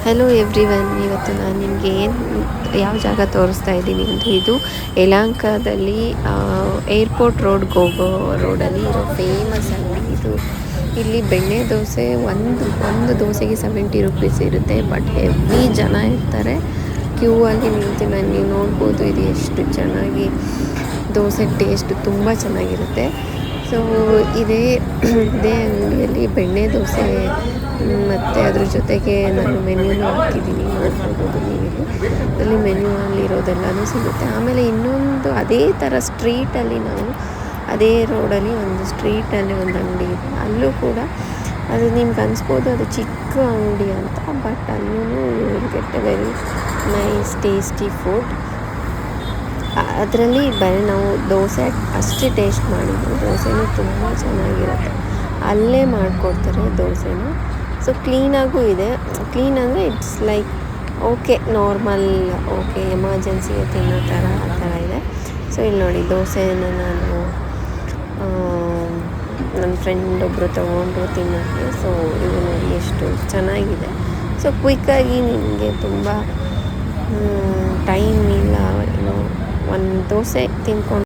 Hello everyone, ಇವತ್ತು ನಾನು ನಿಮಗೆ ಯಾವ ಜಾಗ ತೋರಿಸ್ತಾ ಇದ್ದೀನಿ ಅಂದರೆ ಇದು ಯಲಹಂಕದಲ್ಲಿ ಏರ್ಪೋರ್ಟ್ ರೋಡ್ಗೆ ಹೋಗೋ ರೋಡಲ್ಲಿ ಇರೋ ಫೇಮಸ್ ಅಂಗಡಿ ಇದು. ಇಲ್ಲಿ ಬೆಣ್ಣೆ ದೋಸೆ ಒಂದು ದೋಸೆಗೆ 70 ರುಪೀಸ್ ಇರುತ್ತೆ. ಬಟ್ ಹೆವಿ ಜನ ಇರ್ತಾರೆ, ಕ್ಯೂ ಆಗಿ ನಿಂತು ನೀವು ನೋಡ್ಬೋದು ಇದು ಎಷ್ಟು ಚೆನ್ನಾಗಿ ದೋಸೆ ಟೇಸ್ಟ್ ತುಂಬ ಚೆನ್ನಾಗಿರುತ್ತೆ. ಸೊ ಇದೇ ಅಂಗಡಿಯಲ್ಲಿ ಬೆಣ್ಣೆ ದೋಸೆ ಮತ್ತು ಅದ್ರ ಜೊತೆಗೆ ನಾನು ಮೆನ್ಯೂನು ಹಾಕಿದ್ದೀನಿ, ನೋಡ್ಬೋದು ನೀವು. ಅಲ್ಲಿ ಮೆನ್ಯೂ ಅಲ್ಲಿರೋದೆಲ್ಲನೂ ಸಿಗುತ್ತೆ. ಆಮೇಲೆ ಇನ್ನೊಂದು ಅದೇ ಥರ ಸ್ಟ್ರೀಟಲ್ಲಿ ಅದೇ ರೋಡಲ್ಲಿ ಒಂದು ಸ್ಟ್ರೀಟಲ್ಲಿ ಒಂದು ಅಂಗಡಿ ಇದೆ. ಅಲ್ಲೂ ಕೂಡ ಅದು ನಿಮ್ಗೆ ಅನಿಸ್ಬೋದು ಅದು ಚಿಕ್ಕ ಅಂಗಡಿ ಅಂತ, ಬಟ್ ಅಲ್ಲೂ get A very nice tasty food. ಅದರಲ್ಲಿ ಬರೀ ನಾವು ದೋಸೆ ಅಷ್ಟೇ ಟೇಸ್ಟ್ ಮಾಡಿದ್ದು, ದೋಸೆನೂ ತುಂಬ ಚೆನ್ನಾಗಿರುತ್ತೆ. ಅಲ್ಲೇ ಮಾಡಿಕೊಡ್ತಾರೆ ದೋಸೆನೂ. ಸೊ ಕ್ಲೀನಾಗೂ ಇದೆ. ಕ್ಲೀನ್ ಅಂದರೆ it's like okay, normal, okay, ಎಮರ್ಜೆನ್ಸಿಗೆ ತಿನ್ನೋ ಥರ ಆ ಥರ ಇದೆ. ಸೊ ಇಲ್ಲಿ ನೋಡಿ, ದೋಸೆನ ನಾನು ನನ್ನ ಫ್ರೆಂಡ್ ಒಬ್ಬರು ತೊಗೊಂಡ್ರು ತಿನ್ನೋಕ್ಕೆ. ಸೊ ಇದು ನೋಡಿ ಎಷ್ಟು ಚೆನ್ನಾಗಿದೆ. ಸೊ ಕ್ವಿಕ್ಕಾಗಿ ನಿಮಗೆ ತುಂಬ ಟೈಮ್ ಇಲ್ಲ, ಒಂದು ದೋಸೆ ತಿನ್ಕೊಂಡು